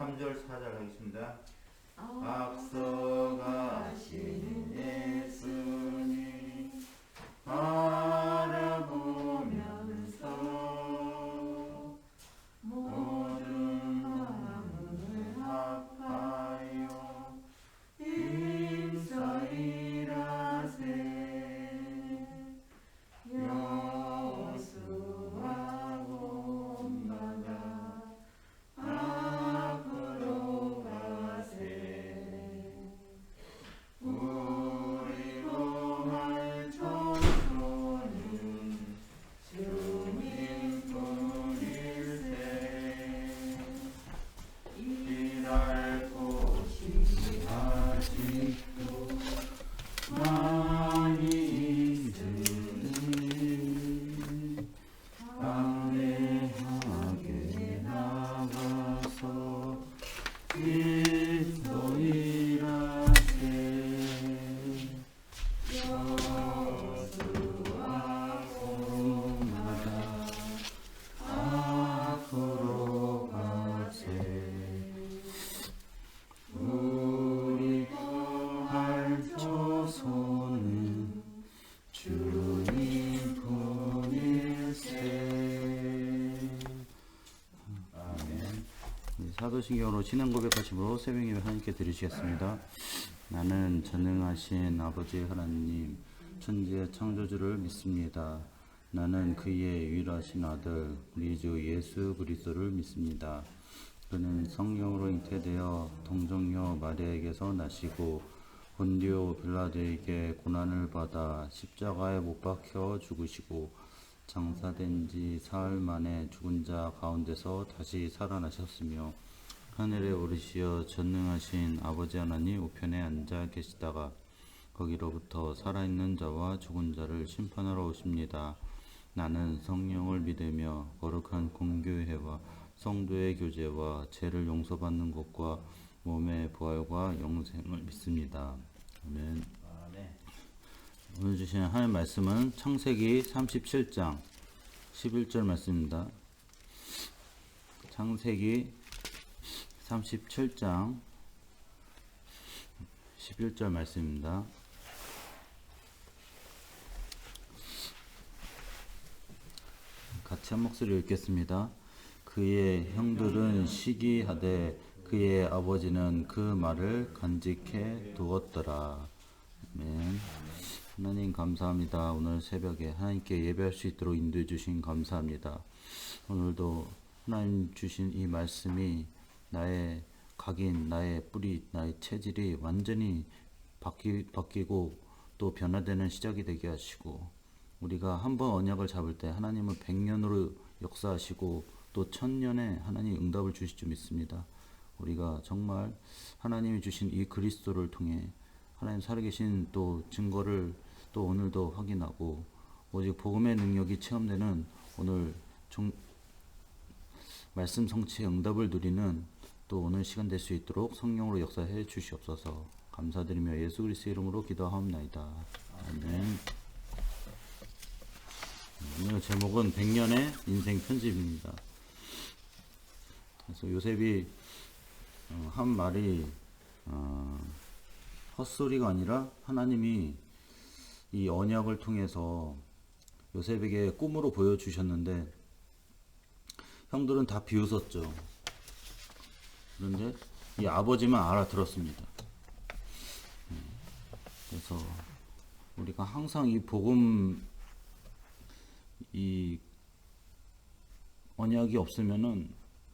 3절 4절 하겠습니다. 앞서가신 예수님 바라보면서 모든 마음을 합하여 힘써 일하세. 여수와 본마다 앞으로 가세. 우리 거할 청소는 주님뿐일세. 일할 곳이 아직도 많이 있으니 담대하게 나가서 힘써 일하세. 여수와 본마다 앞으로 가세. 우리 거할 처소는 주님 뿐일세. 아멘. 사도신경으로 신앙 고백하심으로 새벽 예배 하나님께 드리시겠습니다. 나는 전능하신 아버지 하나님 천지의 창조주를 믿습니다. 나는 그의 유일하신 아들 우리 주 예수 그리스도를 믿습니다. 그는 성령으로 잉태되어 동정녀 마리아에게서 나시고 본디오 빌라도에게 고난을 받아 십자가에 못 박혀 죽으시고 장사된 지 사흘 만에 죽은 자 가운데서 다시 살아나셨으며 하늘에 오르시어 전능하신 아버지 하나님 우편에 앉아 계시다가 거기로부터 살아있는 자와 죽은 자를 심판하러 오십니다. 나는 성령을 믿으며 거룩한 공교회와 성도의 교제와 죄를 용서받는 것과 몸의 부활과 영생을 믿습니다. 아멘. 오늘 주신 하나님 말씀은 창세기 37장 11절 말씀입니다. 창세기 37장 11절 말씀입니다. 같이 한 목소리 읽겠습니다. 그의 형들은 시기하되 그의 아버지는 그 말을 간직해 두었더라. 아멘. 하나님 감사합니다. 오늘 새벽에 하나님께 예배할 수 있도록 인도해 주신 감사합니다. 오늘도 하나님 주신 이 말씀이 나의 각인, 나의 뿌리, 나의 체질이 완전히 바뀌고 또 변화되는 시작이 되게 하시고, 우리가 한번 언약을 잡을 때 하나님은 100년으로 역사하시고 또 1000년에 하나님 응답을 주실 줄 믿습니다. 우리가 정말 하나님이 주신 이 그리스도를 통해 하나님 살아계신 또 증거를 또 오늘도 확인하고 오직 복음의 능력이 체험되는 오늘 말씀 성취의 응답을 누리는 또 오늘 시간 될 수 있도록 성령으로 역사해 주시옵소서. 감사드리며 예수 그리스도의 이름으로 기도하옵나이다. 아멘. 오늘 제목은 100년의 인생 편집입니다. 그래서 요셉이 한 말이 헛소리가 아니라 하나님이 이 언약을 통해서 요셉에게 꿈으로 보여주셨는데 형들은 다 비웃었죠. 그런데 이 아버지만 알아들었습니다. 그래서 우리가 항상 이 복음 이 언약이 없으면은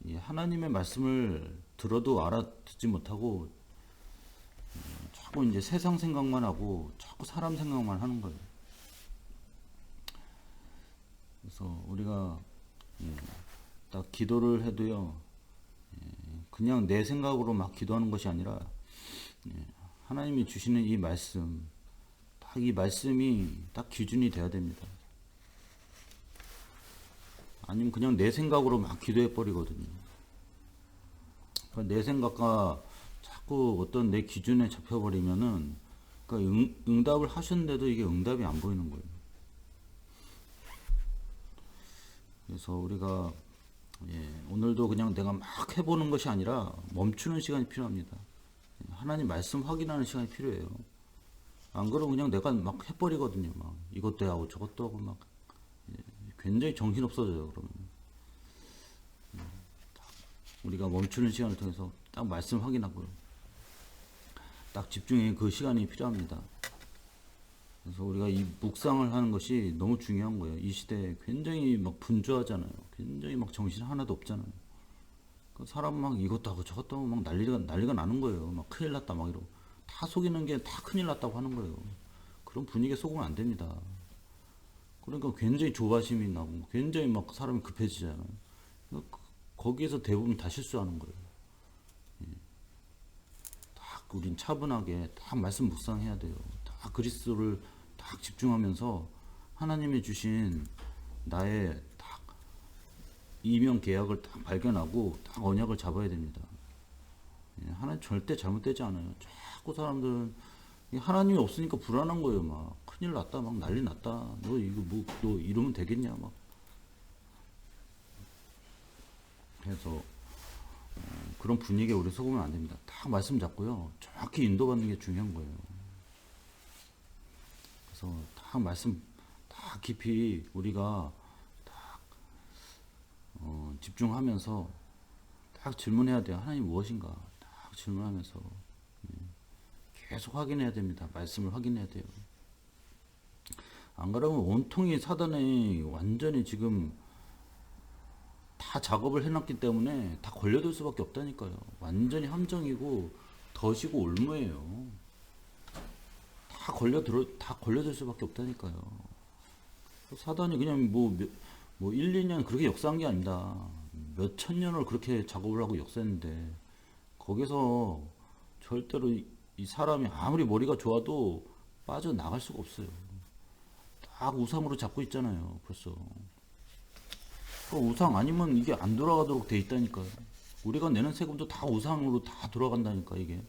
이 하나님의 말씀을 들어도 알아듣지 못하고 자꾸 이제 세상 생각만 하고 자꾸 사람 생각만 하는 거예요. 그래서 우리가 딱 기도를 해도요, 그냥 내 생각으로 막 기도하는 것이 아니라 하나님이 주시는 이 말씀, 딱 이 말씀이 딱 기준이 돼야 됩니다. 아니면 그냥 내 생각으로 막 기도해 버리거든요. 그러니까 내 생각과 자꾸 어떤 내 기준에 잡혀버리면은 그러니까 응답을 하셨는데도 이게 응답이 안 보이는 거예요. 그래서 우리가 오늘도 그냥 내가 막 해보는 것이 아니라 멈추는 시간이 필요합니다. 하나님 말씀 확인하는 시간이 필요해요. 안 그러면 그냥 내가 막 해버리거든요. 막 이것도 하고 저것도 하고 막 굉장히 정신 없어져요. 그러면 우리가 멈추는 시간을 통해서 딱 말씀 확인하고요. 딱 집중해 그 시간이 필요합니다. 그래서 우리가 이 묵상을 하는 것이 너무 중요한 거예요. 이 시대에 굉장히 막 분주하잖아요. 굉장히 막 정신 하나도 없잖아요. 그 사람 막 이것도 하고 저것도 하고 막 난리가 나는 거예요. 막 큰일 났다 막 이러고 다 속이는 게 다 큰일 났다고 하는 거예요. 그런 분위기에 속으면 안 됩니다. 그러니까 굉장히 조바심이 나고 굉장히 막 사람이 급해지잖아요. 거기에서 대부분 다 실수하는 거예요. 딱 우린 차분하게 딱 말씀 묵상해야 돼요. 딱 그리스도를 딱 집중하면서 하나님이 주신 나의 딱 이명 계약을 딱 발견하고 딱 언약을 잡아야 됩니다. 하나님 절대 잘못되지 않아요. 자꾸 사람들은 하나님이 없으니까 불안한 거예요. 막 큰일 났다, 막 난리 났다. 너 이거 뭐 너 이러면 되겠냐, 막. 그래서 그런 분위기에 우리 속으면 안 됩니다. 딱 말씀 잡고요. 정확히 인도받는 게 중요한 거예요. 그래서 딱 말씀 딱 깊이 우리가 딱 집중하면서 딱 질문해야 돼요. 하나님 무엇인가? 딱 질문하면서 계속 확인해야 됩니다. 말씀을 확인해야 돼요. 안 그러면 온통이 사단이 완전히 지금 다 작업을 해놨기 때문에 다 걸려들 수밖에 없다니까요. 완전히 함정이고 덫이고 올무예요. 다 걸려들 수밖에 없다니까요. 사단이 그냥 뭐 1, 2년 그렇게 역사한 게 아닙니다. 몇 천 년을 그렇게 작업을 하고 역사했는데 거기서 절대로 이 사람이 아무리 머리가 좋아도 빠져나갈 수가 없어요. 딱 우상으로 잡고 있잖아요. 벌써. 그 우상 아니면 이게 안 돌아가도록 돼 있다니까요. 우리가 내는 세금도 다 우상으로 다 돌아간다니까 이게.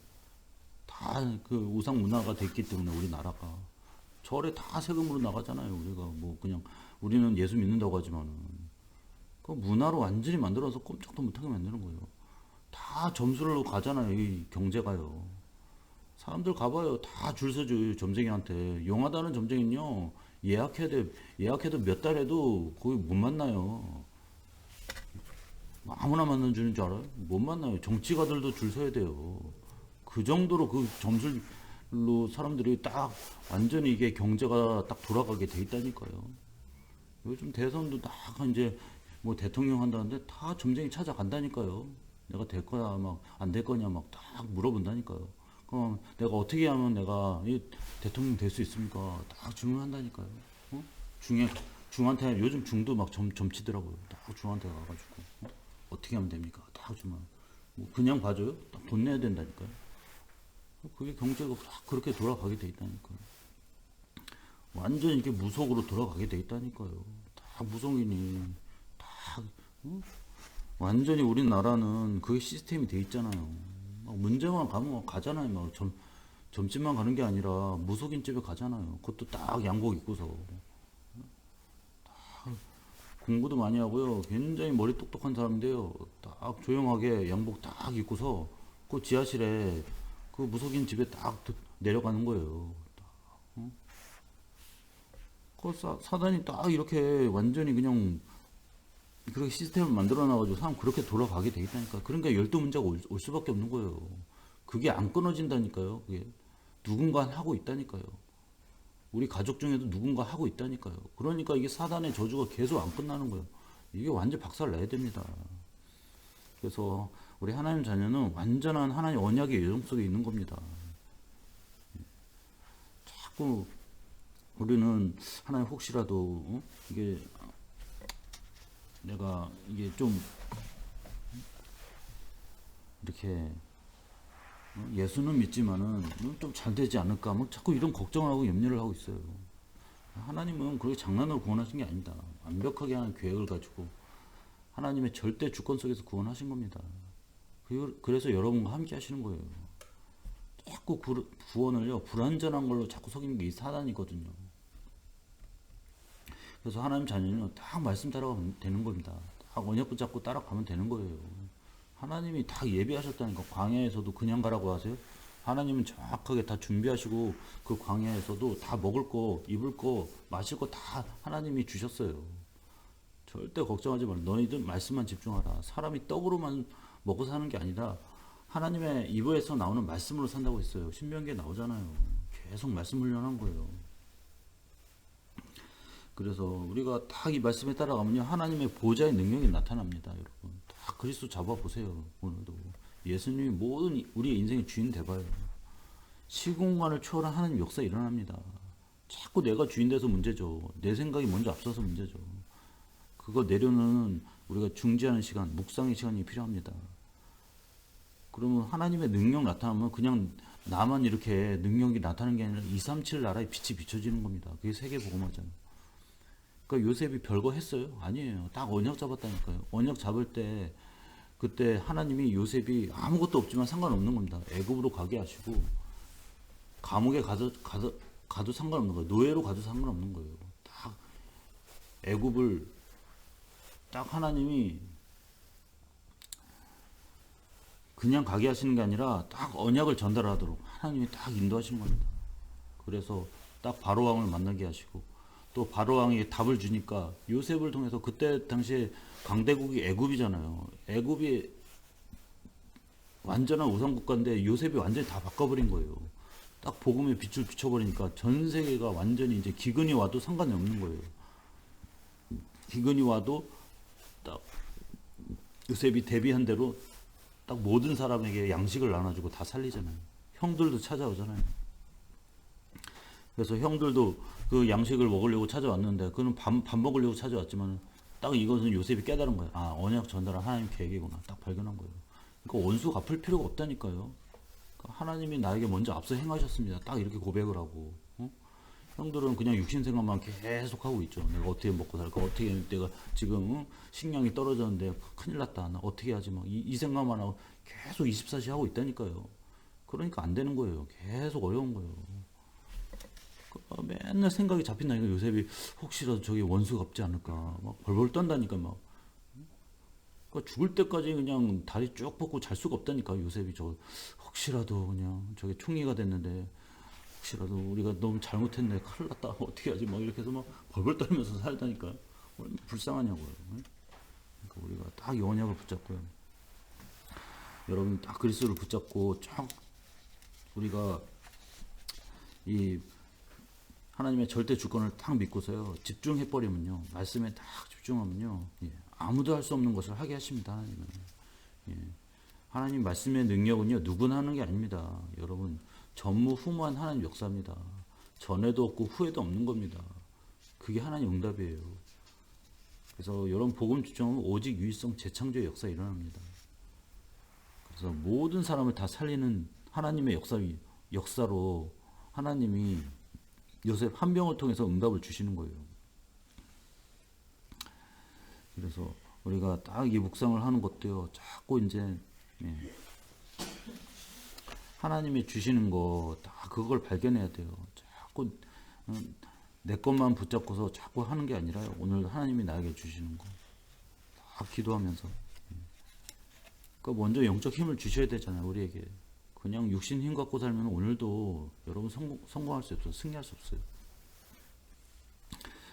다 그 우상 문화가 됐기 때문에 우리나라가. 절에 다 세금으로 나가잖아요. 우리가 뭐 그냥 우리는 예수 믿는다고 하지만은 그 문화로 완전히 만들어서 꼼짝도 못하게 만드는 거예요. 다 점수로 가잖아요. 이 경제가요. 사람들 가봐요. 다 줄 서줘요. 점쟁이한테. 용하다는 점쟁이는요. 예약해도 몇 달에도 거의 못 만나요. 아무나 만나주는 줄 알아요? 못 만나요. 정치가들도 줄 서야 돼요. 그 정도로 그 점술로 사람들이 딱 완전히 이게 경제가 딱 돌아가게 돼 있다니까요. 요즘 대선도 딱 이제 뭐 대통령 한다는데 다 점쟁이 찾아간다니까요. 내가 될 거야, 막 안 될 거냐, 막 딱 물어본다니까요. 그럼 내가 어떻게 하면 내가 이 대통령 될 수 있습니까? 딱 질문한다니까요. 어? 중한테 요즘 중도 막 점치더라고요. 딱 중한테 가가지고 어떻게 하면 됩니까? 딱 주면 뭐 그냥 봐줘요? 딱 돈 내야 된다니까요. 그게 경제가 딱 그렇게 돌아가게 돼 있다니까요. 완전 이렇게 무속으로 돌아가게 돼 있다니까요. 다 무속이니 다 완전히 우리나라는 그게 시스템이 돼 있잖아요. 막 문제만 가면 가잖아요. 막 점집만 가는 게 아니라 무속인 집에 가잖아요. 그것도 딱 양복 입고서 공부도 많이 하고요. 굉장히 머리 똑똑한 사람인데요. 딱 조용하게 양복 딱 입고서 그 지하실에 그 무속인 집에 딱 내려가는 거예요. 그 사단이 딱 이렇게 완전히 그냥 그렇게 시스템을 만들어 놔가지고 사람 그렇게 돌아가게 돼 있다니까. 그러니까 12문제가 올 수밖에 없는 거예요. 그게 안 끊어진다니까요. 그게 누군가 하고 있다니까요. 우리 가족 중에도 누군가 하고 있다니까요. 그러니까 이게 사단의 저주가 계속 안 끝나는 거예요. 이게 완전 박살 내야 됩니다. 그래서 우리 하나님 자녀는 완전한 하나님 언약의 예정 속에 있는 겁니다. 자꾸 우리는 하나님 혹시라도 이게 내가 이게 좀 이렇게 예수는 믿지만은 좀 잘 되지 않을까 뭐 자꾸 이런 걱정을 하고 염려를 하고 있어요. 하나님은 그렇게 장난으로 구원하신 게 아닙니다. 완벽하게 하는 계획을 가지고 하나님의 절대 주권 속에서 구원하신 겁니다. 그래서 여러분과 함께 하시는 거예요. 자꾸 구원을요 불완전한 걸로 자꾸 속이는 게 이 사단이거든요. 그래서 하나님 자녀는 딱 말씀 따라가면 되는 겁니다. 딱 언약 붙잡고 따라가면 되는 거예요. 하나님이 다 예비하셨다니까. 광야에서도 그냥 가라고 하세요? 하나님은 정확하게 다 준비하시고 그 광야에서도 다 먹을 거, 입을 거, 마실 거 다 하나님이 주셨어요. 절대 걱정하지 말라. 너희들 말씀만 집중하라. 사람이 떡으로만 먹고 사는 게 아니라 하나님의 입에서 나오는 말씀으로 산다고 했어요. 신명기에 나오잖아요. 계속 말씀 훈련한 거예요. 그래서 우리가 딱 이 말씀에 따라가면요, 하나님의 보좌의 능력이 나타납니다, 여러분. 다 그리스도 잡아보세요. 오늘도 예수님이 모든 우리의 인생의 주인 돼봐요. 시공간을 초월한 하나님 역사 일어납니다. 자꾸 내가 주인 돼서 문제죠. 내 생각이 먼저 앞서서 문제죠. 그거 내려놓는 우리가 중지하는 시간, 묵상의 시간이 필요합니다. 그러면 하나님의 능력 나타나면 그냥 나만 이렇게 능력이 나타나는 게 아니라 237 나라의 빛이 비춰지는 겁니다. 그게 세계복음화잖아요. 그러니까 요셉이 별거 했어요? 아니에요. 딱 언약 잡았다니까요. 언약 잡을 때 그때 하나님이 요셉이 아무것도 없지만 상관없는 겁니다. 애굽으로 가게 하시고 감옥에 가도 상관없는 거예요. 노예로 가도 상관없는 거예요. 딱 애굽을 딱 하나님이 그냥 가게 하시는 게 아니라 딱 언약을 전달하도록 하나님이 딱 인도하시는 겁니다. 그래서 딱 바로왕을 만나게 하시고 또 바로왕이 답을 주니까 요셉을 통해서 그때 당시에 강대국이 애굽이잖아요. 애굽이 완전한 우상국가인데 요셉이 완전히 다 바꿔버린 거예요. 딱 복음의 빛을 비춰버리니까 전 세계가 완전히 이제 기근이 와도 상관이 없는 거예요. 기근이 와도 딱 요셉이 대비한 대로 딱 모든 사람에게 양식을 나눠주고 다 살리잖아요. 형들도 찾아오잖아요. 그래서 형들도 그 양식을 먹으려고 찾아왔는데 그는 밥 먹으려고 찾아왔지만 딱 이것은 요셉이 깨달은 거예요. 아, 언약 전달한 하나님 계획이구나. 딱 발견한 거예요. 그러니까 원수 갚을 필요가 없다니까요. 그러니까 하나님이 나에게 먼저 앞서 행하셨습니다. 딱 이렇게 고백을 하고. 형들은 그냥 육신 생각만 계속 하고 있죠. 내가 어떻게 먹고 살까? 어떻게 내가 지금 식량이 떨어졌는데 큰일 났다. 나 어떻게 하지? 막 이 생각만 하고 계속 24시 하고 있다니까요. 그러니까 안 되는 거예요. 계속 어려운 거예요. 맨날 생각이 잡힌다니까. 요셉이 혹시라도 저기 원수 갚지 않을까 막 벌벌 떤다니까. 막 그러니까 죽을 때까지 그냥 다리 쭉 뻗고 잘 수가 없다니까. 요셉이 저 혹시라도 그냥 저게 총리가 됐는데 혹시라도 우리가 너무 잘못했네, 큰일 났다, 어떻게 하지, 막 이렇게 해서 막 벌벌 떨면서 살다니까요. 얼마나 불쌍하냐고요. 그러니까 우리가 딱 이 언약을 붙잡고요. 여러분 딱 그리스도를 붙잡고 쫙 우리가 이 하나님의 절대 주권을 딱 믿고서요, 집중해버리면요, 말씀에 딱 집중하면요, 아무도 할 수 없는 것을 하게 하십니다. 하나님은. 하나님 말씀의 능력은요, 누구나 하는 게 아닙니다. 여러분, 전무후무한 하나님 역사입니다. 전에도 없고 후에도 없는 겁니다. 그게 하나님 응답이에요. 그래서 여러분 복음 주장은 오직 유일성 재창조의 역사 일어납니다. 그래서 모든 사람을 다 살리는 하나님의 역사로 하나님이 요셉 한 명을 통해서 응답을 주시는 거예요. 그래서 우리가 딱 이 묵상을 하는 것도요, 자꾸 이제 하나님이 주시는 거 다 그걸 발견해야 돼요. 자꾸 내 것만 붙잡고서 자꾸 하는 게 아니라요. 오늘 하나님이 나에게 주시는 거 다 기도하면서. 그러니까 먼저 영적 힘을 주셔야 되잖아요. 우리에게. 그냥 육신 힘 갖고 살면 오늘도 여러분 성공할 수 없어요. 승리할 수 없어요.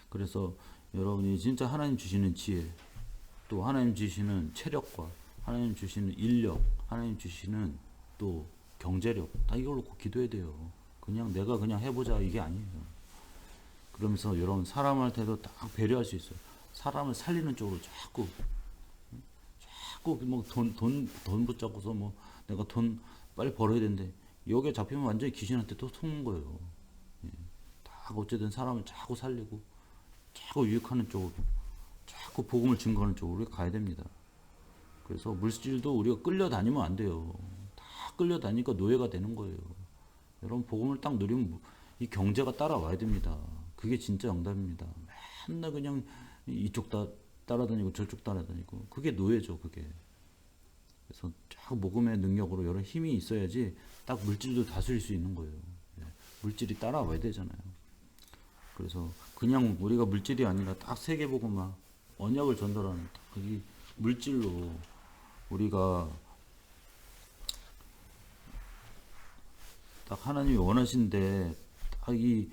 그래서 여러분이 진짜 하나님 주시는 지혜, 또 하나님 주시는 체력과 하나님 주시는 인력, 하나님 주시는 또 경제력, 다 이걸 놓고 기도해야 돼요. 그냥 내가 그냥 해보자 이게 아니에요. 그러면서 여러분 사람한테도 딱 배려할 수 있어요. 사람을 살리는 쪽으로 자꾸 뭐 돈 붙잡고서 뭐 내가 돈 빨리 벌어야 되는데 여기에 잡히면 완전히 귀신한테 또 속는 거예요. 다 어쨌든 사람을 자꾸 살리고 자꾸 유익하는 쪽으로, 자꾸 복음을 증거하는 쪽으로 우리가 가야 됩니다. 그래서 물질도 우리가 끌려다니면 안 돼요. 다 끌려다니니까 노예가 되는 거예요. 여러분 복음을 딱 누리면 이 경제가 따라와야 됩니다. 그게 진짜 응답입니다. 맨날 그냥 이쪽 따라다니고 저쪽 따라다니고 그게 노예죠. 그게. 그래서 자꾸 복음의 능력으로 여러 힘이 있어야지 딱 물질도 다스릴 수 있는 거예요. 물질이 따라와야 되잖아요. 그래서 그냥 우리가 물질이 아니라 딱 세계복음화, 언약을 전달하는 딱 이 물질로 우리가 딱 하나님이 원하신데 딱 이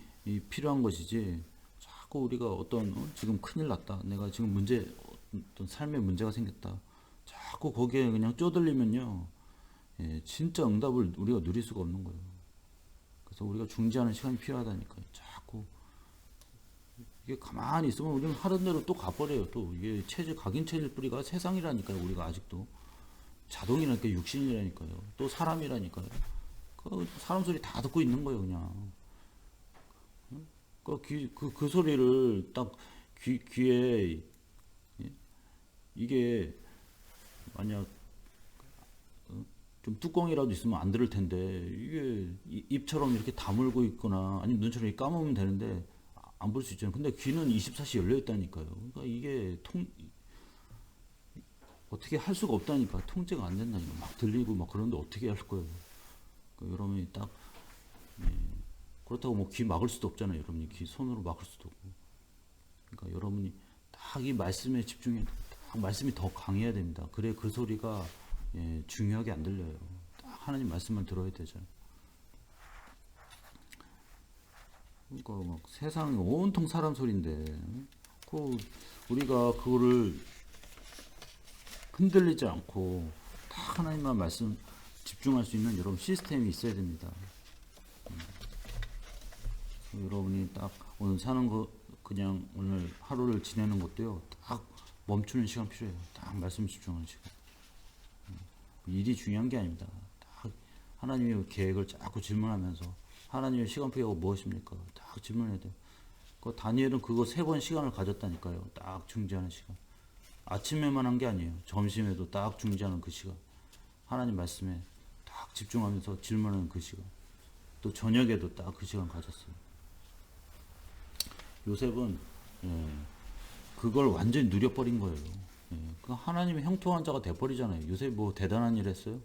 필요한 것이지. 자꾸 우리가 어떤 지금 큰일 났다. 내가 지금 어떤 삶에 문제가 생겼다. 자꾸 거기에 그냥 쪼들리면요. 예, 진짜 응답을 우리가 누릴 수가 없는 거예요. 그래서 우리가 중지하는 시간이 필요하다니까요. 자꾸 이게 가만히 있으면 우리는 하던 대로 또 가버려요. 또 이게 각인 체질 뿌리가 세상이라니까요. 우리가 아직도 자동이라니까 육신이라니까요. 또 사람이라니까요. 그 사람 소리 다 듣고 있는 거예요, 그냥. 그 소리를 딱 귀에 이게 만약 좀 뚜껑이라도 있으면 안 들을 텐데 이게 입처럼 이렇게 다물고 있거나 아니면 눈처럼 이렇게 감으면 되는데 안 볼 수 있잖아요. 근데 귀는 24시 열려 있다니까요. 그러니까 이게 어떻게 할 수가 없다니까. 통제가 안 된다니까. 막 들리고 막 그런데 어떻게 할 거예요. 그러니까 여러분이 딱 그렇다고 뭐 귀 막을 수도 없잖아요. 여러분이 귀 손으로 막을 수도 없고. 그러니까 여러분이 딱 이 말씀에 집중해. 딱 말씀이 더 강해야 됩니다. 그래 그 소리가 중요하게 안 들려요. 딱 하나님 말씀만 들어야 되잖아요. 그러니까 막 세상이 온통 사람 소리인데 우리가 그거를 흔들리지 않고 딱 하나님만 말씀 집중할 수 있는 여러분 시스템이 있어야 됩니다. 여러분이 딱 오늘 사는 거 그냥 오늘 하루를 지내는 것도요. 딱 멈추는 시간 필요해요. 딱 말씀 집중하는 시간. 일이 중요한 게 아닙니다. 딱 하나님의 계획을 자꾸 질문하면서 하나님의 시간표가 무엇입니까? 딱 질문해야 돼요. 다니엘은 그거 3번 시간을 가졌다니까요. 딱 중지하는 시간. 아침에만 한 게 아니에요. 점심에도 딱 중지하는 그 시간. 하나님 말씀에 딱 집중하면서 질문하는 그 시간. 또 저녁에도 딱 그 시간 가졌어요. 요셉은 그걸 완전히 누려버린 거예요. 그 하나님의 형통한 자가 돼버리잖아요. 요셉이 뭐 대단한 일 했어요?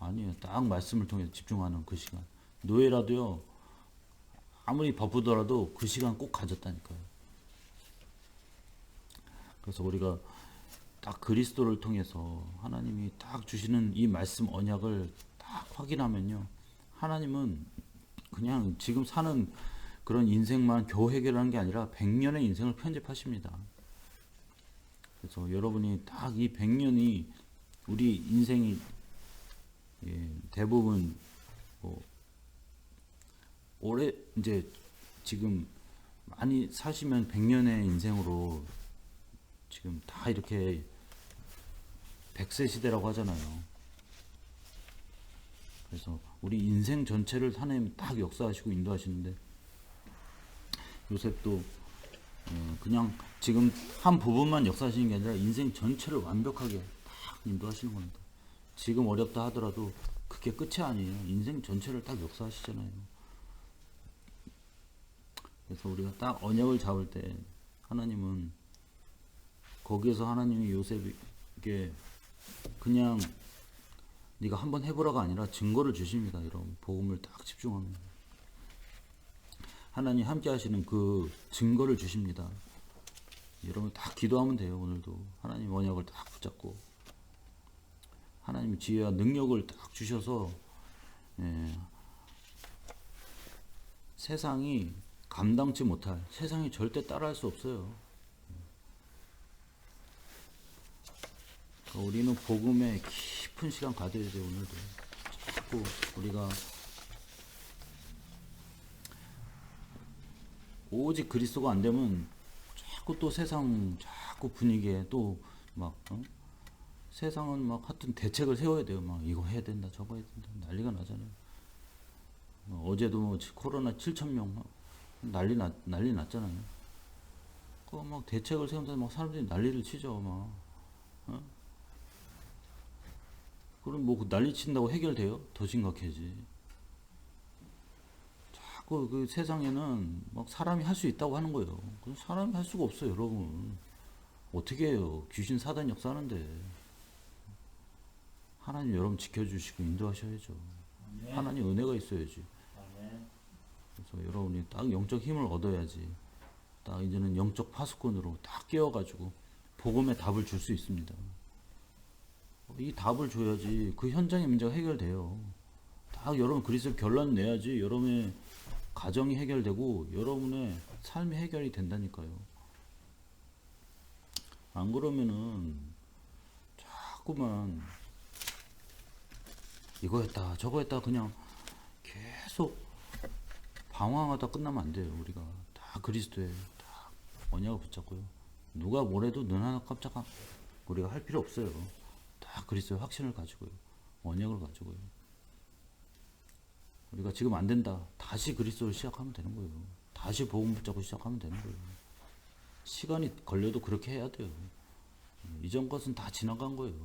아니에요. 딱 말씀을 통해서 집중하는 그 시간. 노예라도요. 아무리 바쁘더라도 그 시간 꼭 가졌다니까요. 그래서 우리가 딱 그리스도를 통해서 하나님이 딱 주시는 이 말씀 언약을 딱 확인하면요. 하나님은 그냥 지금 사는 그런 인생만 겨우 해결하는 게 아니라 100년의 인생을 편집하십니다. 그래서 여러분이 딱 이 100년이 우리 인생이 대부분 올해 이제 지금 많이 사시면 100년의 인생으로 지금 다 이렇게 100세 시대라고 하잖아요. 그래서 우리 인생 전체를 하나님 딱 역사하시고 인도하시는데 요셉도 그냥 지금 한 부분만 역사하시는 게 아니라 인생 전체를 완벽하게 딱 인도하시는 겁니다. 지금 어렵다 하더라도 그게 끝이 아니에요. 인생 전체를 딱 역사하시잖아요. 그래서 우리가 딱 언약을 잡을 때 하나님은 거기에서 하나님이 요셉에게 그냥 네가 한번 해보라가 아니라 증거를 주십니다. 여러분 복음을 딱 집중하면 하나님 함께 하시는 그 증거를 주십니다. 여러분 딱 기도하면 돼요. 오늘도 하나님 언약을 딱 붙잡고 하나님의 지혜와 능력을 딱 주셔서 세상이 감당치 못할, 세상이 절대 따라할 수 없어요. 우리는 복음에 깊은 시간 가져야 돼요. 오늘도 자꾸 우리가 오직 그리스도가 안 되면 자꾸 또 세상 자꾸 분위기에 또 막 세상은 막 하여튼 대책을 세워야 돼요. 막 이거 해야 된다 저거 해야 된다 난리가 나잖아요. 어제도 뭐 코로나 7,000명 난리 났잖아요. 그 막 대책을 세운다 막 사람들이 난리를 치죠. 막 그럼 뭐 난리 친다고 해결돼요? 더 심각해지. 자꾸 그 세상에는 막 사람이 할 수 있다고 하는 거예요. 그 사람이 할 수가 없어요, 여러분. 어떻게 해요? 귀신 사단 역사하는데. 하나님 여러분 지켜주시고 인도하셔야죠. 하나님 은혜가 있어야지. 그래서 여러분이 딱 영적 힘을 얻어야지. 딱 이제는 영적 파수꾼으로 딱 깨워가지고 복음의 답을 줄 수 있습니다. 이 답을 줘야지 그 현장의 문제가 해결돼요. 딱 여러분 그리스도 결론 내야지 여러분의 가정이 해결되고 여러분의 삶이 해결이 된다니까요. 안 그러면은 자꾸만 이거 했다 저거 했다 그냥 계속 방황하다 끝나면 안 돼요. 우리가 다 그리스도에 다 언약을 붙잡고요. 누가 뭐래도 눈 하나 깜짝 우리가 할 필요 없어요. 다 그리스도의 확신을 가지고요. 언약을 가지고요. 우리가 지금 안 된다. 다시 그리스도를 시작하면 되는 거예요. 다시 복음 붙잡고 시작하면 되는 거예요. 시간이 걸려도 그렇게 해야 돼요. 이전 것은 다 지나간 거예요.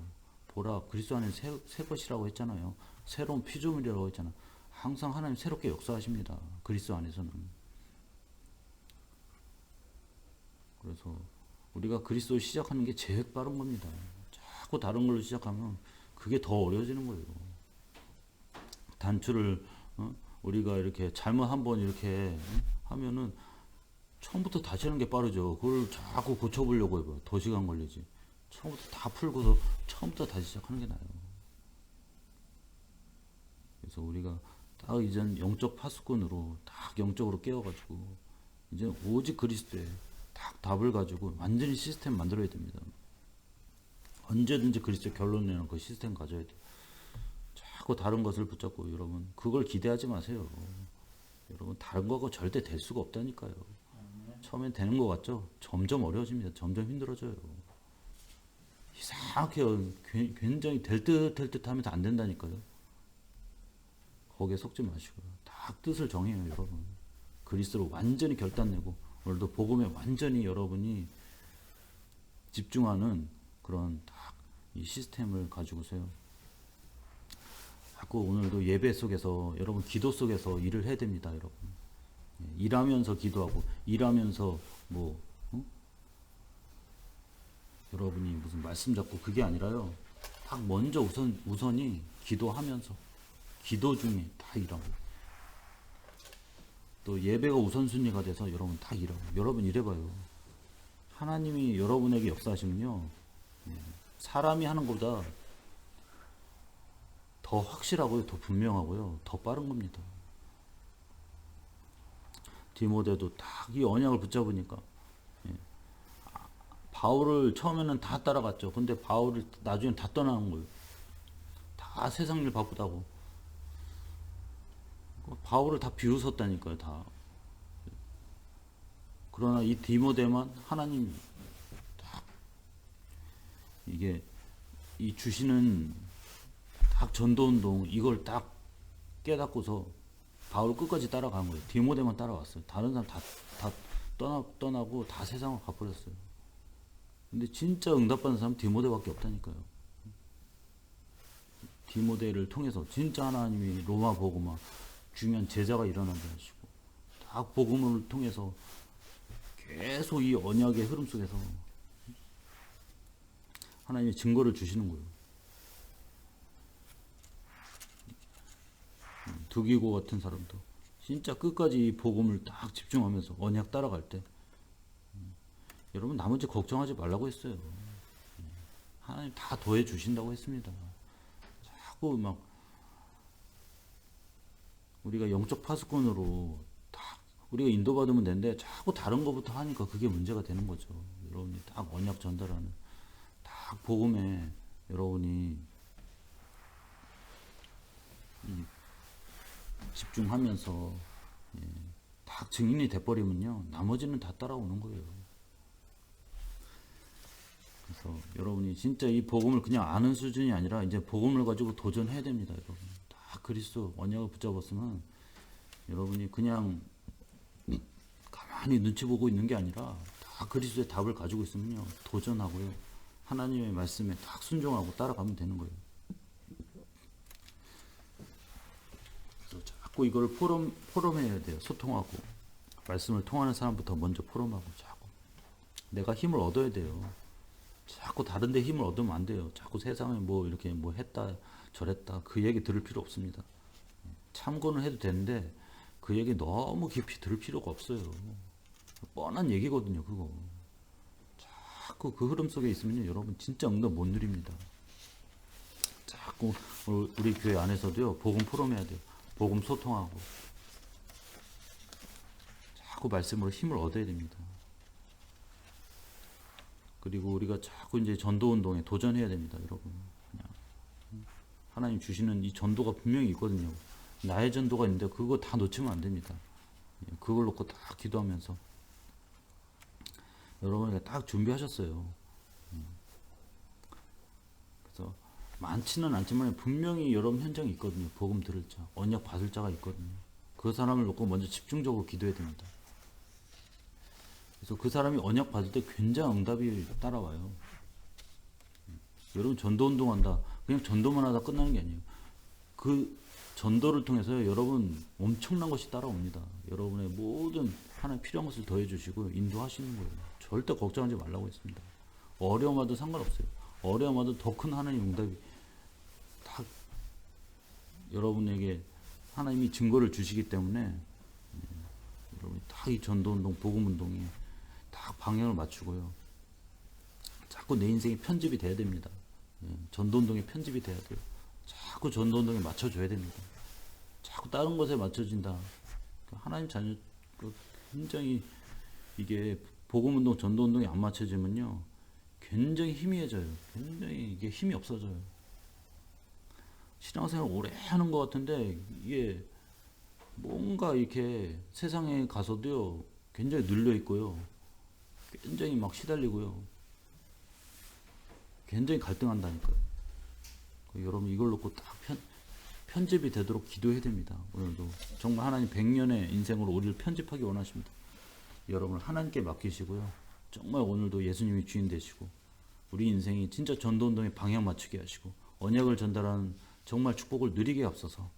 보라 그리스도 안에 새 것이라고 했잖아요. 새로운 피조물이라고 했잖아요. 항상 하나님 새롭게 역사하십니다. 그리스도 안에서는. 그래서 우리가 그리스도를 시작하는 게 제일 빠른 겁니다. 자꾸 다른 걸로 시작하면 그게 더 어려워지는 거예요. 단추를 우리가 이렇게 잘못 한번 이렇게 하면은 처음부터 다시 하는 게 빠르죠. 그걸 자꾸 고쳐보려고 해봐요. 더 시간 걸리지. 처음부터 다 풀고서 처음부터 다시 시작하는 게 나아요. 그래서 우리가 딱 이젠 영적 파수꾼으로 딱 영적으로 깨워가지고 이제 오직 그리스도에 딱 답을 가지고 완전히 시스템 만들어야 됩니다. 언제든지 그리스도 결론 내는 그 시스템 가져야 돼요. 자꾸 다른 것을 붙잡고 여러분 그걸 기대하지 마세요. 여러분 다른 거가 절대 될 수가 없다니까요. 처음엔 되는 것 같죠? 점점 어려워집니다. 점점 힘들어져요. 이상하게 굉장히 될 듯 하면서 안 된다니까요. 거기에 속지 마시고요. 다 뜻을 정해요, 여러분. 그리스도로 완전히 결단내고 오늘도 복음에 완전히 여러분이 집중하는 그런 딱 이 시스템을 가지고서요. 자꾸 오늘도 예배 속에서 여러분 기도 속에서 일을 해야 됩니다, 여러분. 일하면서 기도하고 일하면서 뭐 여러분이 무슨 말씀 잡고 그게 아니라요. 딱 먼저 우선이 기도하면서 기도 중에 다 일하고 또 예배가 우선순위가 돼서 여러분 다 일하고 여러분 이래봐요. 하나님이 여러분에게 역사하시면요. 사람이 하는 것보다 더 확실하고요. 더 분명하고요. 더 빠른 겁니다. 디모데도 딱 이 언약을 붙잡으니까 바울을 처음에는 다 따라갔죠. 근데 바울을 나중에 다 떠나는 거예요. 다 세상 일 바쁘다고. 바울을 다 비웃었다니까요. 다. 그러나 이 디모데만 하나님 딱 이게 이 주시는 딱 전도운동 이걸 딱 깨닫고서 바울 끝까지 따라간 거예요. 디모데만 따라왔어요. 다른 사람 다 떠나고 다 세상을 가버렸어요. 근데 진짜 응답받는 사람 디모데밖에 없다니까요. 디모데를 통해서 진짜 하나님이 로마 복음화 중요한 제자가 일어나게 하시고 딱 복음을 통해서 계속 이 언약의 흐름 속에서 하나님이 증거를 주시는 거예요. 두기고 같은 사람도 진짜 끝까지 이 복음을 딱 집중하면서 언약 따라갈 때 여러분 나머지 걱정하지 말라고 했어요. 하나님 다 더해 주신다고 했습니다. 자꾸 막 우리가 영적 파수꾼으로 딱 우리가 인도받으면 되는데 자꾸 다른 것부터 하니까 그게 문제가 되는 거죠. 여러분이 딱 언약 전달하는 딱 복음에 여러분이 집중하면서 딱 증인이 돼버리면요 나머지는 다 따라오는 거예요. 그래서 여러분이 진짜 이 복음을 그냥 아는 수준이 아니라 이제 복음을 가지고 도전해야 됩니다. 여러분 다 그리스도 언약을 붙잡았으면 여러분이 그냥 가만히 눈치 보고 있는 게 아니라 다 그리스도의 답을 가지고 있으면요 도전하고요 하나님의 말씀에 딱 순종하고 따라가면 되는 거예요. 그래서 자꾸 이걸 포럼해야 돼요. 소통하고 말씀을 통하는 사람부터 먼저 포럼하고 자꾸 내가 힘을 얻어야 돼요. 자꾸 다른 데 힘을 얻으면 안 돼요. 자꾸 세상에 뭐 이렇게 뭐 했다 저랬다 그 얘기 들을 필요 없습니다. 참고는 해도 되는데 그 얘기 너무 깊이 들을 필요가 없어요. 뻔한 얘기거든요. 그거 자꾸 그 흐름 속에 있으면요, 여러분 진짜 응답 못 누립니다. 자꾸 우리 교회 안에서도요, 복음 포럼 해야 돼요. 복음 소통하고 자꾸 말씀으로 힘을 얻어야 됩니다. 그리고 우리가 자꾸 이제 전도 운동에 도전해야 됩니다, 여러분. 그냥 하나님 주시는 이 전도가 분명히 있거든요. 나의 전도가 있는데 그거 다 놓치면 안 됩니다. 그걸 놓고 딱 기도하면서 여러분이 딱 준비하셨어요. 그래서 많지는 않지만 분명히 여러분 현장이 있거든요. 복음 들을 자, 언약 받을 자가 있거든요. 그 사람을 놓고 먼저 집중적으로 기도해야 됩니다. 그래서 그 사람이 언약 받을 때 굉장히 응답이 따라와요. 여러분 전도 운동한다. 그냥 전도만 하다 끝나는 게 아니에요. 그 전도를 통해서 여러분 엄청난 것이 따라옵니다. 여러분의 모든 하나님 필요한 것을 더해 주시고 인도하시는 거예요. 절대 걱정하지 말라고 했습니다. 어려움와도 상관없어요. 어려움와도 더 큰 하나님 응답이 다 여러분에게 하나님이 증거를 주시기 때문에 여러분이 다 이 전도운동, 복음운동이 다 방향을 맞추고요. 자꾸 내 인생이 편집이 돼야 됩니다. 전도운동에 편집이 돼야 돼요. 자꾸 전도운동에 맞춰줘야 됩니다. 자꾸 다른 것에 맞춰진다. 하나님 자녀 굉장히 이게 복음운동, 전도운동이 안 맞춰지면요, 굉장히 희미해져요. 굉장히 이게 힘이 없어져요. 신앙생활 오래 하는 것 같은데 이게 뭔가 이렇게 세상에 가서도요, 굉장히 눌려 있고요, 굉장히 막 시달리고요, 굉장히 갈등한다니까요. 여러분 이걸 놓고 딱 편집이 되도록 기도해야 됩니다. 오늘도 정말 하나님 100년의 인생으로 우리를 편집하기 원하십니다. 여러분을 하나님께 맡기시고요, 정말 오늘도 예수님이 주인 되시고 우리 인생이 진짜 전도운동에 방향 맞추게 하시고 언약을 전달하는 정말 축복을 누리게 앞서서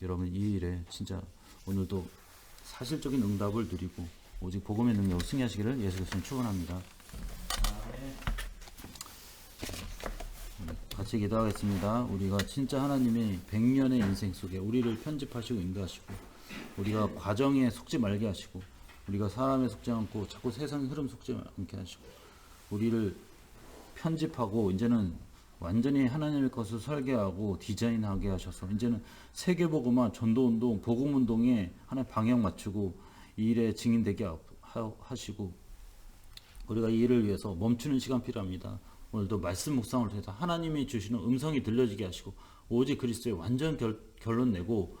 여러분 이 일에 진짜 오늘도 사실적인 응답을 누리고 오직 복음의 능력으로 승리하시기를 예수 그리스도로 축원합니다. 같이 기도하겠습니다. 우리가 진짜 하나님의 100년의 인생 속에 우리를 편집하시고 인도하시고 우리가 과정에 속지 말게 하시고 우리가 사람에 속지 않고 자꾸 세상의 흐름 속지 않게 하시고 우리를 편집하고 이제는 완전히 하나님의 것을 설계하고 디자인하게 하셔서 이제는 세계복음화, 전도운동, 복음운동에 하나의 방향 맞추고 이 일에 증인되게 하시고 우리가 이 일을 위해서 멈추는 시간 필요합니다. 오늘도 말씀 묵상을 통해서 하나님이 주시는 음성이 들려지게 하시고 오직 그리스도의 완전 결론 내고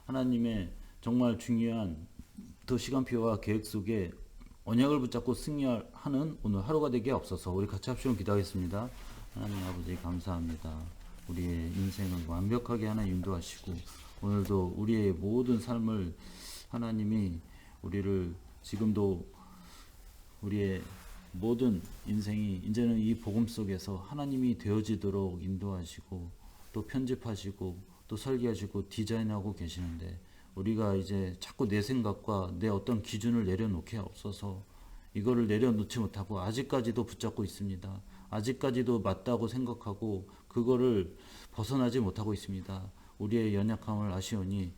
하나님의 정말 중요한 더 시간표와 계획 속에 언약을 붙잡고 승리하는 오늘 하루가 되게 없어서 우리 같이 합심으로 기도하겠습니다. 하나님 아버지 감사합니다. 우리의 인생을 완벽하게 하나님 인도하시고 오늘도 우리의 모든 삶을 하나님이 우리를 지금도 우리의 모든 인생이 이제는 이 복음 속에서 하나님이 되어지도록 인도하시고 또 편집하시고 또 설계하시고 디자인하고 계시는데 우리가 이제 자꾸 내 생각과 내 어떤 기준을 내려놓게 없어서 이거를 내려놓지 못하고 아직까지도 붙잡고 있습니다. 아직까지도 맞다고 생각하고 그거를 벗어나지 못하고 있습니다. 우리의 연약함을 아시오니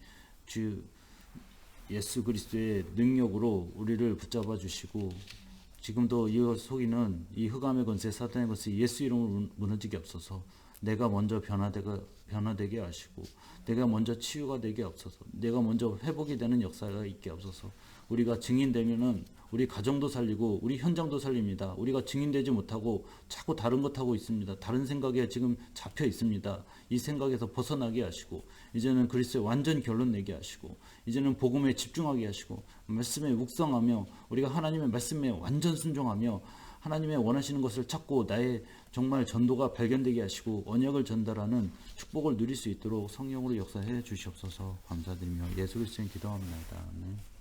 주 예수 그리스도의 능력으로 우리를 붙잡아 주시고 지금도 이 속이는 이 흑암의 권세 사탄의 권세 예수 이름으로 무너지게 없어서 내가 먼저 변화되게 하시고 내가 먼저 치유가 되게 없어서 내가 먼저 회복이 되는 역사가 있게 없어서 우리가 증인되면은 우리 가정도 살리고 우리 현장도 살립니다. 우리가 증인되지 못하고 자꾸 다른 것 하고 있습니다. 다른 생각에 지금 잡혀 있습니다. 이 생각에서 벗어나게 하시고 이제는 그리스도의 완전 결론 내게 하시고 이제는 복음에 집중하게 하시고 말씀에 묵상하며 우리가 하나님의 말씀에 완전 순종하며 하나님의 원하시는 것을 찾고 나의 정말 전도가 발견되게 하시고 언약을 전달하는 축복을 누릴 수 있도록 성령으로 역사해 주시옵소서. 감사드리며 예수 그리스도인 기도합니다. 아멘.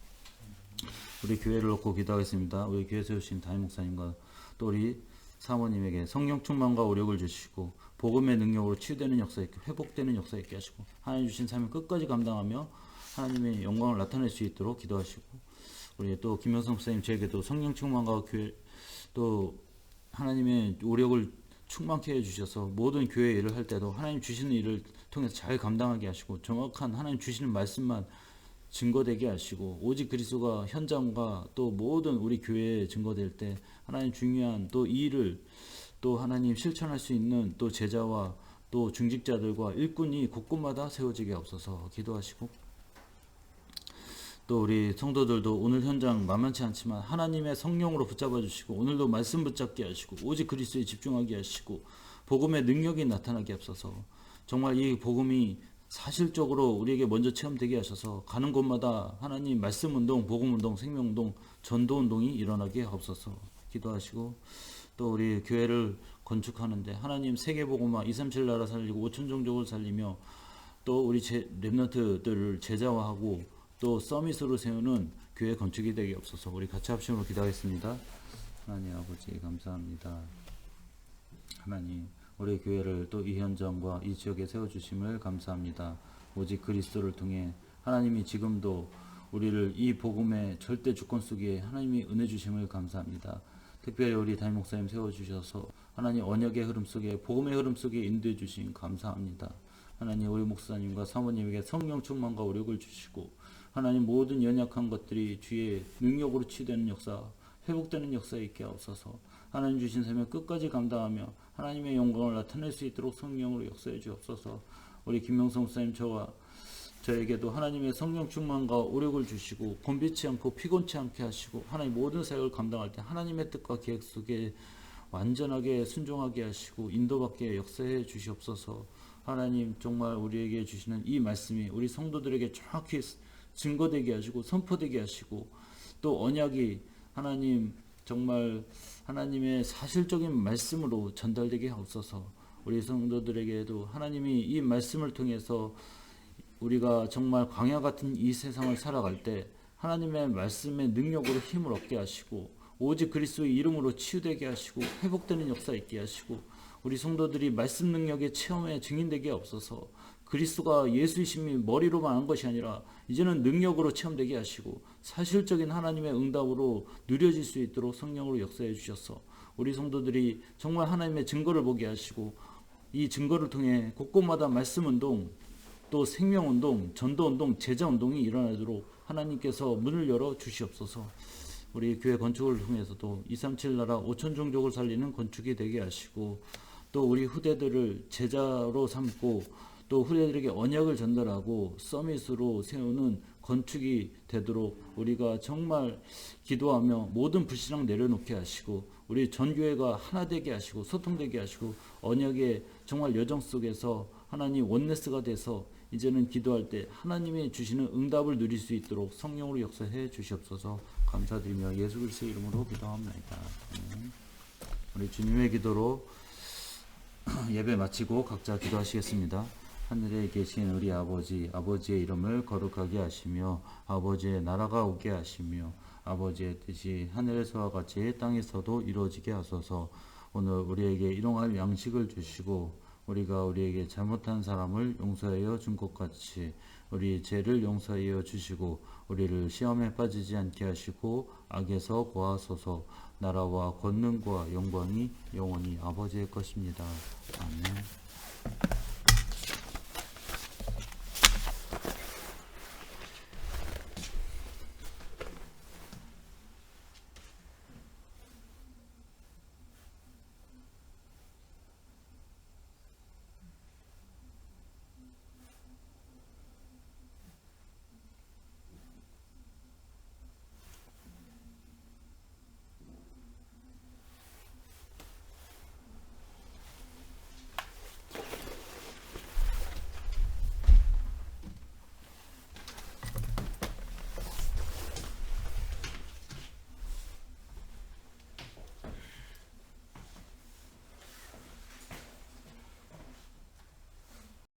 우리 교회를 놓고 기도하겠습니다. 우리 교회 세우신 담임 목사님과 또 우리 사모님에게 성령 충만과 오력을 주시고 복음의 능력으로 치유되는 역사 있게 회복되는 역사 있게 하시고 하나님 주신 삶을 끝까지 감당하며 하나님의 영광을 나타낼 수 있도록 기도하시고 우리 또 김영성 목사님 저에게도 성령 충만과 교회 또 하나님의 오력을 충만케 해주셔서 모든 교회 일을 할 때도 하나님 주시는 일을 통해서 잘 감당하게 하시고 정확한 하나님 주시는 말씀만 증거되게 하시고 오직 그리스도가 현장과 또 모든 우리 교회에 증거될 때 하나님 중요한 또 이 일을 또 하나님 실천할 수 있는 또 제자와 또 중직자들과 일꾼이 곳곳마다 세워지게 없어서 기도하시고 또 우리 성도들도 오늘 현장 만만치 않지만 하나님의 성령으로 붙잡아 주시고 오늘도 말씀 붙잡게 하시고 오직 그리스도에 집중하게 하시고 복음의 능력이 나타나게 하소서. 정말 이 복음이 사실적으로 우리에게 먼저 체험되게 하셔서 가는 곳마다 하나님 말씀 운동, 복음 운동, 생명 운동, 전도 운동이 일어나게 하옵소서. 기도하시고 또 우리 교회를 건축하는데 하나님 세계복음화 237 나라 살리고 5천 종족을 살리며 또 우리 렘넌트들을 제자화하고 또 서밋으로 세우는 교회 건축이 되게 없어서 우리 같이 합심으로 기도하겠습니다. 하나님 아버지 감사합니다. 하나님 우리 교회를 또 이 현장과 이 지역에 세워주심을 감사합니다. 오직 그리스도를 통해 하나님이 지금도 우리를 이 복음의 절대 주권 속에 하나님이 은혜 주심을 감사합니다. 특별히 우리 담임 목사님 세워주셔서 하나님 언약의 흐름 속에 복음의 흐름 속에 인도해 주신 감사합니다. 하나님 우리 목사님과 사모님에게 성령 충만과 오력을 주시고 하나님 모든 연약한 것들이 주의 능력으로 치유되는 역사 회복되는 역사에 있게 하옵소서. 하나님 주신 삶을 끝까지 감당하며 하나님의 영광을 나타낼 수 있도록 성령으로 역사해 주옵소서. 우리 김명성 목사님 저에게도 하나님의 성령 충만과 오력을 주시고 곤비치 않고 피곤치 않게 하시고 하나님 모든 사역을 감당할 때 하나님의 뜻과 계획 속에 완전하게 순종하게 하시고 인도받게 역사해 주시옵소서. 하나님 정말 우리에게 주시는 이 말씀이 우리 성도들에게 정확히 증거되게 하시고 선포되게 하시고 또 언약이 하나님 정말 하나님의 사실적인 말씀으로 전달되게 하옵소서. 우리 성도들에게도 하나님이 이 말씀을 통해서 우리가 정말 광야 같은 이 세상을 살아갈 때 하나님의 말씀의 능력으로 힘을 얻게 하시고 오직 그리스도의 이름으로 치유되게 하시고 회복되는 역사 있게 하시고 우리 성도들이 말씀 능력의 체험에 증인되게 없어서 그리스도가 예수이심이 머리로만 한 것이 아니라 이제는 능력으로 체험되게 하시고 사실적인 하나님의 응답으로 누려질 수 있도록 성령으로 역사해 주셔서 우리 성도들이 정말 하나님의 증거를 보게 하시고 이 증거를 통해 곳곳마다 말씀 운동 또 생명 운동, 전도 운동, 제자 운동이 일어나도록 하나님께서 문을 열어 주시옵소서. 우리 교회 건축을 통해서도 237 나라 5천 종족을 살리는 건축이 되게 하시고 또 우리 후대들을 제자로 삼고 또 후대들에게 언약을 전달하고 서밋으로 세우는 건축이 되도록 우리가 정말 기도하며 모든 불신앙 내려놓게 하시고 우리 전교회가 하나 되게 하시고 소통되게 하시고 언약의 정말 여정 속에서 하나님 원네스가 돼서 이제는 기도할 때 하나님이 주시는 응답을 누릴 수 있도록 성령으로 역사해 주시옵소서. 감사드리며 예수 그리스도의 이름으로 기도합니다. 우리 주님의 기도로 예배 마치고 각자 기도하시겠습니다. 하늘에 계신 우리 아버지, 아버지의 이름을 거룩하게 하시며 아버지의 나라가 오게 하시며 아버지의 뜻이 하늘에서와 같이 땅에서도 이루어지게 하소서. 오늘 우리에게 일용할 양식을 주시고 우리가 우리에게 잘못한 사람을 용서하여 준 것 같이 우리 죄를 용서하여 주시고 우리를 시험에 빠지지 않게 하시고 악에서 구하소서. 나라와 권능과 영광이 영원히 아버지의 것입니다. 아멘.